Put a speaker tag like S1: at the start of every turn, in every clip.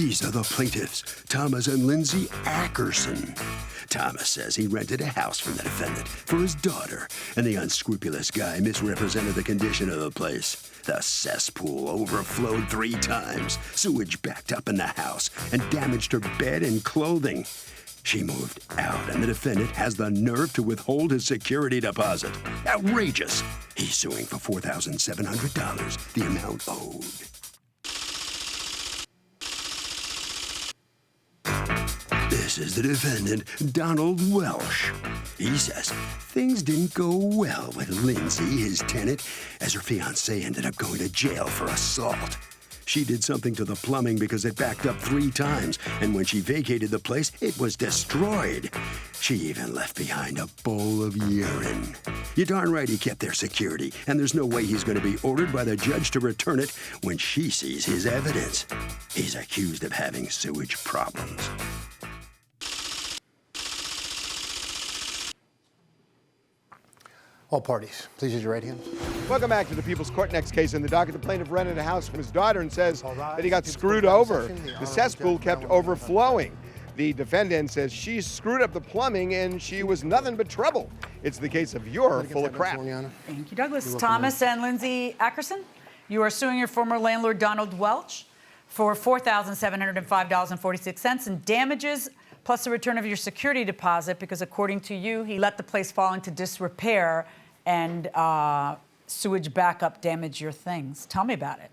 S1: These are the plaintiffs, Thomas and Lindsay Ackerson. Thomas says he rented a house from the defendant for his daughter, and the unscrupulous guy misrepresented the condition of the place. The cesspool overflowed 3 times. Sewage backed up in the house and damaged her bed and clothing. She moved out, and the defendant has the nerve to withhold his security deposit. Outrageous. He's suing for $4,700, the amount owed. This is the defendant, Donald Welsh. He says things didn't go well with Lindsay, his tenant, as her fiancé ended up going to jail for assault. She did something to the plumbing because it backed up 3 times, and when she vacated the place, it was destroyed. She even left behind a bowl of urine. You're darn right he kept their security, and there's no way he's going to be ordered by the judge to return it when she sees his evidence. He's accused of having sewage problems.
S2: All parties, please use your right hand.
S3: Welcome back to the People's Court. Next case in the docket. The plaintiff rented a house from his daughter and says that he got screwed over. The cesspool kept overflowing. The defendant says she screwed up the plumbing and she was nothing but trouble. It's the case of you're full of crap.
S4: Thank you, Douglas. Thomas and Lindsay Ackerson, you are suing your former landlord, Donald Welch, for $4,705.46 in damages, plus the return of your security deposit, because according to you, he let the place fall into disrepair and sewage backup damage your things. Tell me about it.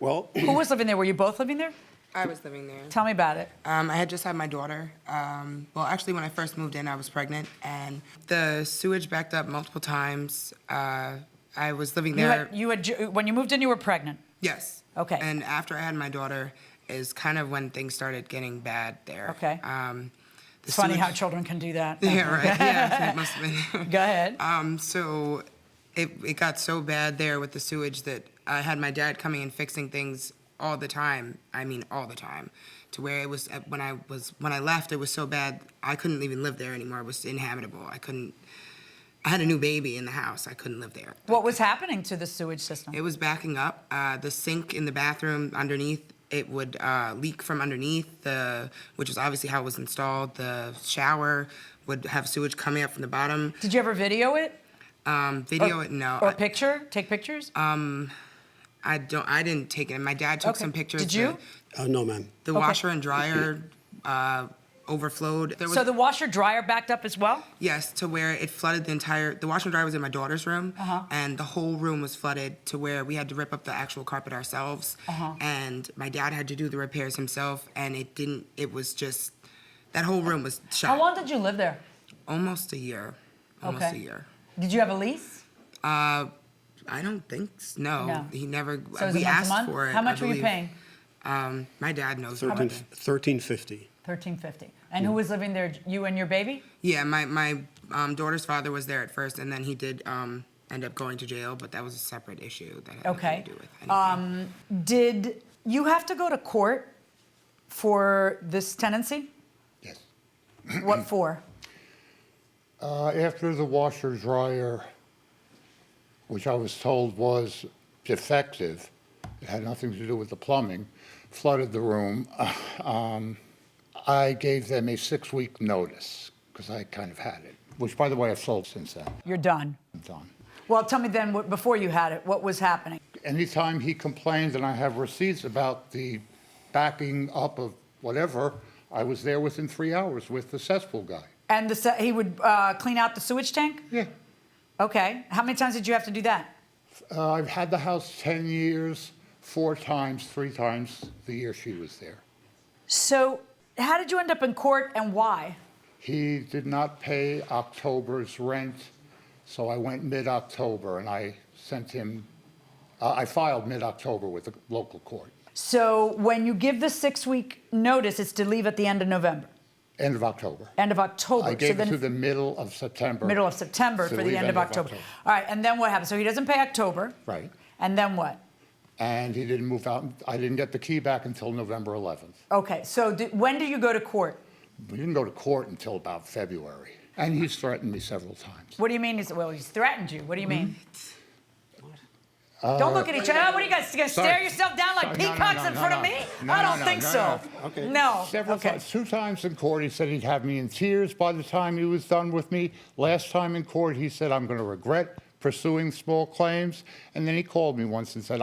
S5: Well,
S4: Who was living there? Were you both living there?
S6: I was living there.
S4: Tell me about it.
S6: I had just had my daughter. Well, actually, when I first moved in, I was pregnant, and the sewage backed up multiple times. I was living there.
S4: When you moved in, you were pregnant?
S6: Yes.
S4: Okay.
S6: And after I had my daughter is kind of when things started getting bad there.
S4: Okay. It's funny how children can do that.
S6: Yeah, right. Yeah, it must have been.
S4: Go ahead.
S6: So it got so bad there with the sewage that I had my dad coming and fixing things all the time. I mean, all the time, to where it was when I left, it was so bad I couldn't even live there anymore. It was inhabitable. I had a new baby in the house. I couldn't live there.
S4: What was happening to the sewage system?
S6: It was backing up. The sink in the bathroom underneath, it would leak from underneath, which is obviously how it was installed. The shower would have sewage coming up from the bottom.
S4: Did you ever video it?
S6: No.
S4: Or take pictures?
S6: I didn't take it. My dad took some pictures.
S4: Did you?
S5: no, ma'am.
S6: The washer and dryer overflowed.
S4: So the washer dryer backed up as well?
S6: Yes, to where it flooded the washer and dryer was in my daughter's room, and the whole room was flooded to where we had to rip up the actual carpet ourselves, and my dad had to do the repairs himself, and it was just, that whole room was shot.
S4: How long did you live there?
S6: Almost a year. Almost a year.
S4: Did you have a lease?
S6: I don't think so. No. He never,
S4: So
S6: we asked for it.
S4: How much were you paying?
S6: My dad knows.
S5: $13.50.
S4: $13.50. And who was living there? You and your baby?
S6: Yeah, my daughter's father was there at first, and then he did end up going to jail, but that was a separate issue that had nothing to do with anything.
S4: Did you have to go to court for this tenancy?
S7: Yes.
S4: What for?
S7: After the washer dryer, which I was told was defective, it had nothing to do with the plumbing, flooded the room, I gave them a 6-week notice because I kind of had it, which, by the way, I've sold since then.
S4: You're done.
S7: I'm done.
S4: Well, tell me then, before you had it, what was happening?
S7: Anytime he complained, and I have receipts about the backing up of whatever, I was there within 3 hours with the cesspool guy.
S4: And he would clean out the sewage tank?
S7: Yeah.
S4: Okay. How many times did you have to do that?
S7: I've had the house 10 years, 4 times, 3 times the year she was there.
S4: So how did you end up in court and why?
S7: He did not pay October's rent, so I went mid-October and I sent him, I filed mid-October with the local court.
S4: So when you give the 6-week notice, it's to leave at the end of November?
S7: End of October.
S4: End of October.
S7: I gave it to the middle of September.
S4: Middle of September for the end of October. All right, and then what happened? So he doesn't pay October.
S7: Right.
S4: And then what?
S7: And he didn't move out. I didn't get the key back until November 11th.
S4: Okay, so when do you go to court?
S7: We didn't go to court until about February. And he's threatened me several times.
S4: What do you mean? Well, he's threatened you. What do you mean? Don't look at each other. What are you guys going to stare yourself down like peacocks in front of me? I don't think so.
S5: Okay.
S4: No.
S7: Several
S4: Okay.
S7: times, 2 times in court, he said he'd have me in tears by the time he was done with me. Last time in court, he said, I'm going to regret pursuing small claims. And then he called me once and said,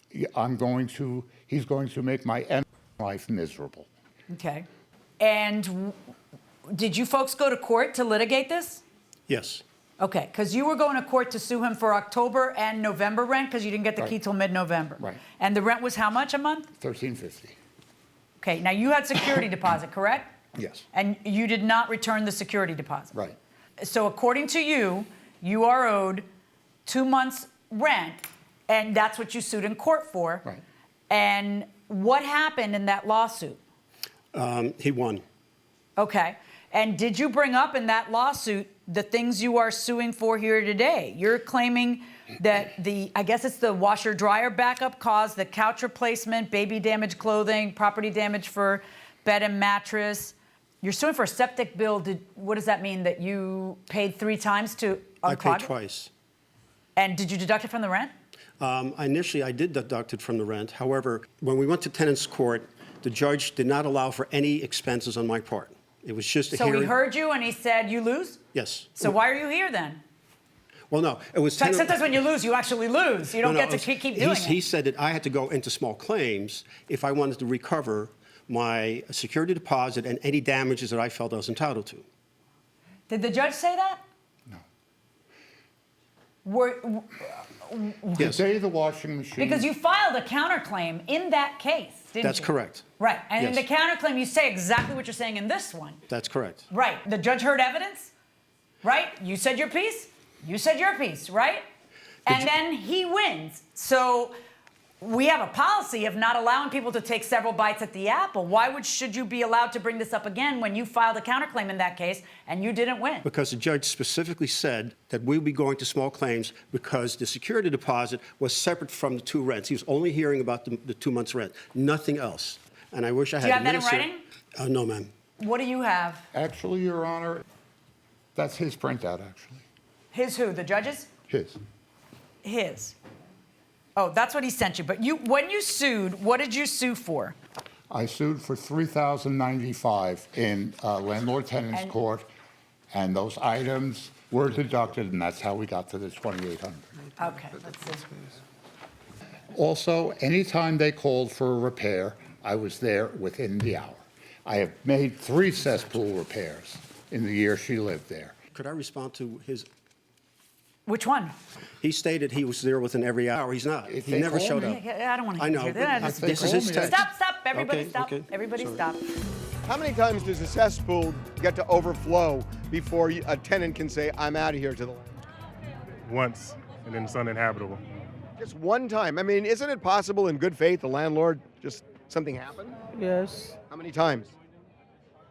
S7: he's going to make my life miserable.
S4: Okay. And did you folks go to court to litigate this?
S5: Yes.
S4: Okay, because you were going to court to sue him for October and November rent because you didn't get the key
S7: Right.
S4: till mid-November.
S7: Right.
S4: And the rent was how much a month?
S7: $13.50.
S4: Okay, now you had security deposit, correct?
S7: Yes.
S4: And you did not return the security deposit.
S7: Right.
S4: So according to you, you are owed 2 months' rent, and that's what you sued in court for.
S7: Right.
S4: And what happened in that lawsuit?
S5: He won.
S4: Okay. And did you bring up in that lawsuit the things you are suing for here today? You're claiming that I guess it's the washer dryer backup caused the couch replacement, baby damaged clothing, property damage for bed and mattress. You're suing for a septic bill. What does that mean? That you paid 3 times to
S5: I
S4: unclog
S5: paid
S4: it?
S5: twice.
S4: And did you deduct it from the rent?
S5: Initially, I did deduct it from the rent. However, when we went to tenants court, the judge did not allow for any expenses on my part. It was just a
S4: So
S5: hearing.
S4: he heard you and he said, you lose?
S5: Yes.
S4: So why are you here then?
S5: Well, no, it was.
S4: In fact, sometimes when you lose, you actually lose. You don't get to keep doing it.
S5: He said that I had to go into small claims if I wanted to recover my security deposit and any damages that I felt I was entitled to.
S4: Did the judge say that?
S7: No.
S5: Yes.
S7: The day the washing machine.
S4: Because you filed a counterclaim in that case, didn't
S5: That's
S4: you?
S5: correct.
S4: Right. And in
S5: Yes.
S4: the counterclaim, you say exactly what you're saying in this one.
S5: That's correct.
S4: Right. The judge heard evidence, right? You said your piece. You said your piece, right? And then he wins. So we have a policy of not allowing people to take several bites at the apple. Why should you be allowed to bring this up again when you filed a counterclaim in that case and you didn't win?
S5: Because the judge specifically said that we would be going to small claims because the security deposit was separate from the 2 rents. He was only hearing about the 2 months' rent, nothing else. And I wish I had.
S4: Do you have that in
S5: administered-
S4: writing?
S5: No, ma'am.
S4: What do you have?
S7: Actually, Your Honor, that's his printout, actually.
S4: His who? The judge's?
S7: His.
S4: His. Oh, that's what he sent you. But when you sued, what did you sue for?
S7: I sued for $3,095 in landlord-tenants
S4: And-
S7: court, and those items were deducted, and that's how we got to the $2,800.
S4: Okay, let's see.
S7: Also, anytime they called for a repair, I was there within the hour. I have made 3 cesspool repairs in the year she lived there.
S5: Could I respond to his?
S4: Which one?
S5: He stated he was there within every hour. He's not.
S7: If
S5: He
S7: they
S5: never
S7: call
S5: showed
S7: me-
S5: up.
S4: I don't want to
S5: I know.
S4: hear
S5: but
S4: that.
S7: they
S5: This is
S7: call
S5: his
S7: me,
S5: text.
S4: Stop, everybody
S5: Okay,
S4: stop.
S5: okay.
S4: Everybody
S5: Sorry.
S4: stop.
S3: How many times does a cesspool get to overflow before a tenant can say, I'm out of here to the landlord?
S8: Once, and then it's uninhabitable.
S3: Just one time. I mean, isn't it possible in good faith the landlord just something happened?
S9: Yes.
S3: How many times?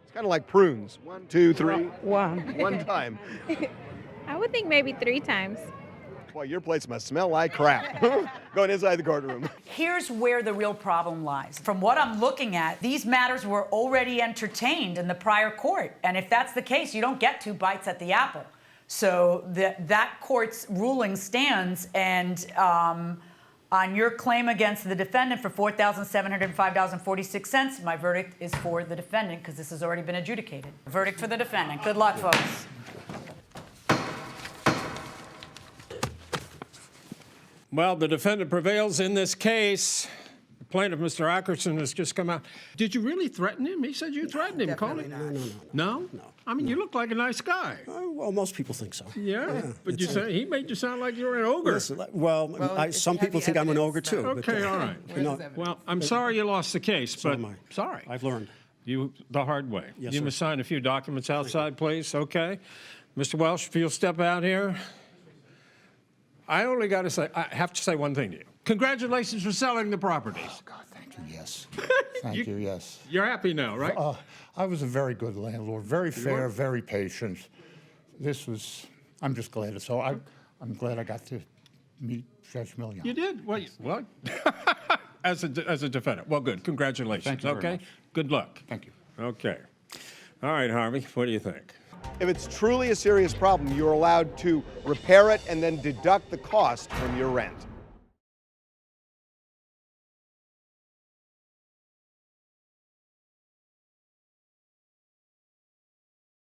S3: It's kind of like prunes. 1, 2, 3.
S9: One.
S3: One time.
S10: I would think maybe 3 times.
S3: Boy, your place must smell like crap. Going inside the courtroom.
S4: Here's where the real problem lies. From what I'm looking at, these matters were already entertained in the prior court. And if that's the case, you don't get 2 bites at the apple. So that court's ruling stands, and on your claim against the defendant for $4,705.46, my verdict is for the defendant because this has already been adjudicated. Verdict for the defendant. Good luck, folks.
S11: Well, the defendant prevails in this case. The plaintiff, Mr. Ackerson, has just come out. Did you really threaten him? He said you threatened him.
S6: Definitely
S11: Call
S6: not.
S11: him. No? I mean, you look like a nice guy.
S5: Well, most people think so.
S11: Yeah, but you say he made you sound like you're an ogre.
S5: Listen,
S6: if
S5: some
S6: you have
S5: people
S6: the
S5: think I'm an
S6: evidence,
S5: ogre too.
S6: then-
S5: but,
S11: Okay, all right.
S6: Where's his evidence?
S11: Well, I'm sorry you lost the case,
S5: So
S11: but
S5: am I.
S11: sorry.
S5: I've learned.
S11: You the hard way.
S5: Yes,
S11: you
S5: sir.
S11: must sign a few documents outside, please. Okay, Mr. Welsh, if you'll step out here. I only got to say, I have to say one thing to you. Congratulations for selling the properties.
S7: God, thank you, yes. Thank you, yes.
S11: You're happy now, right?
S7: I was a very good landlord, very fair, very patient. I'm just glad. So I'm glad I got to meet Judge Millian.
S11: You did? What? As a defendant. Well, good. Congratulations.
S7: Thank you very
S11: okay?
S7: much.
S11: Good luck.
S7: Thank you.
S11: Okay. All right, Harvey, what do you think?
S3: If it's truly a serious problem, you're allowed to repair it and then deduct the cost from your rent.